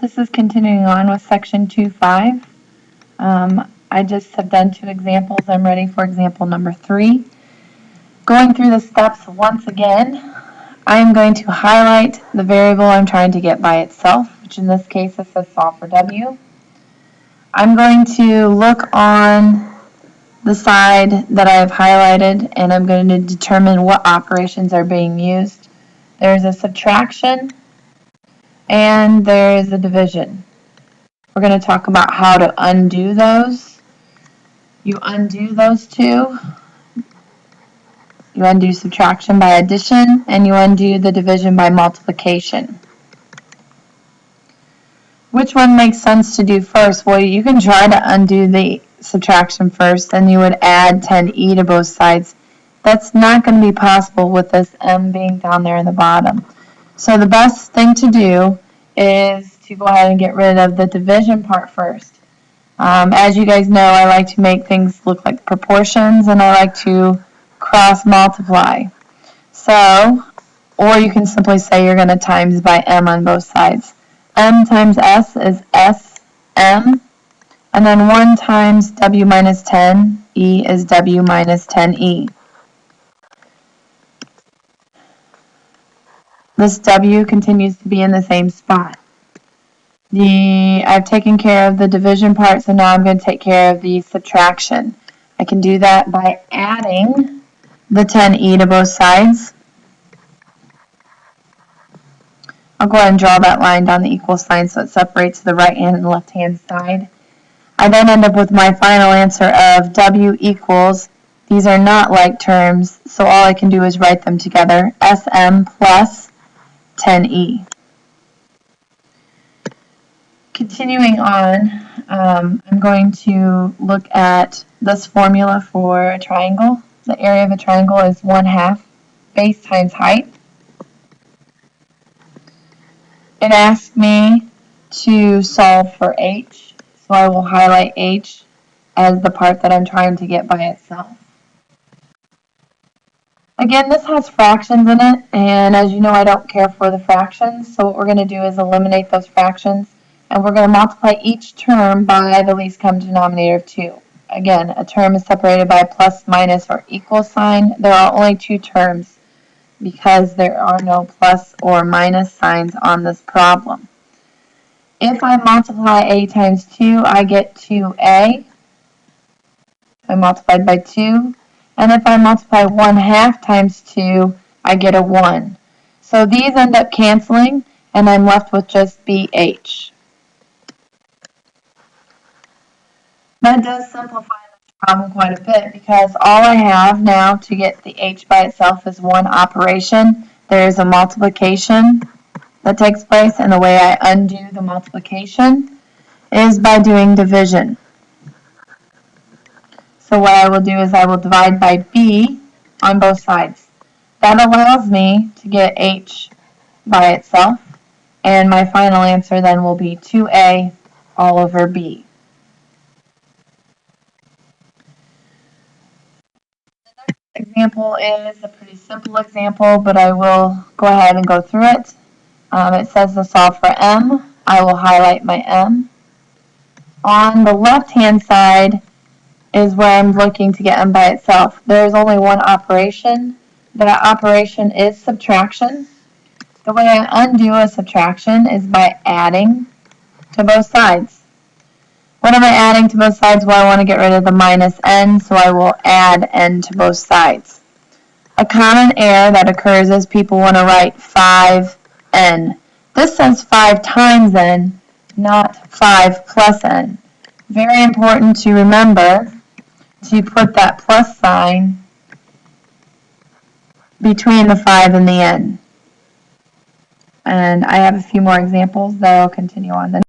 This is continuing on with section 2.5. I just have done 2 examples. I'm ready for example number 3. Going through the steps once again, I'm going to highlight the variable I'm trying to get by itself, which in this case it says solve for W. I'm going to look on the side that I have highlighted, and I'm going to determine what operations are being used. There's a subtraction and there is a division. We're going to talk about how to undo those. You undo those 2. You undo subtraction by addition, and you undo the division by multiplication. Which one makes sense to do first? Well, you can try to undo the subtraction first, and you would add 10e to both sides. That's not going to be possible with this m being down there in the bottom. So the best thing to do is to go ahead and get rid of the division part first. As you guys know, I like to make things look like proportions, and I like to cross multiply. So, or you can simply say you're going to times by m on both sides. M times s is sm, and then 1 times w minus 10e is w minus 10e. This w continues to be in the same spot. I've taken care of the division part, so now I'm going to take care of the subtraction. I can do that by adding the 10e to both sides. I'll go ahead and draw that line down the equal sign so it separates the right hand and left hand side. I then end up with my final answer of w equals, these are not like terms, so all I can do is write them together, sm plus 10e. Continuing on, I'm going to look at this formula for a triangle. The area of a triangle is 1/2 base times height. It asks me to solve for h, so I will highlight h as the part that I'm trying to get by itself. Again, this has fractions in it, and as you know, I don't care for the fractions, so what we're going to do is eliminate those fractions, and we're going to multiply each term by the least common denominator of 2. Again, a term is separated by a plus, minus, or equal sign. There are only 2 terms because there are no plus or minus signs on this problem. If I multiply a times 2, I get 2a. I multiplied by 2. And if I multiply 1/2 times 2, I get a 1. So these end up canceling, and I'm left with just BH. That does simplify the problem quite a bit, because all I have now to get the h by itself is one operation. There is a multiplication that takes place, and the way I undo the multiplication is by doing division. So what I will do is I will divide by b on both sides. That allows me to get h by itself, and my final answer then will be 2a all over b. The next example is a pretty simple example, but I will go ahead and go through it. It says to solve for m. I will highlight my m. On the left-hand side is where I'm looking to get m by itself. There is only one operation. That operation is subtraction. The way I undo a subtraction is by adding to both sides. What am I adding to both sides? Well, I want to get rid of the minus n, so I will add n to both sides. A common error that occurs is people want to write 5n. This says 5 times n, not 5 plus n. Very important to remember to put that plus sign between the 5 and the n. And I have a few more examples that I'll continue on.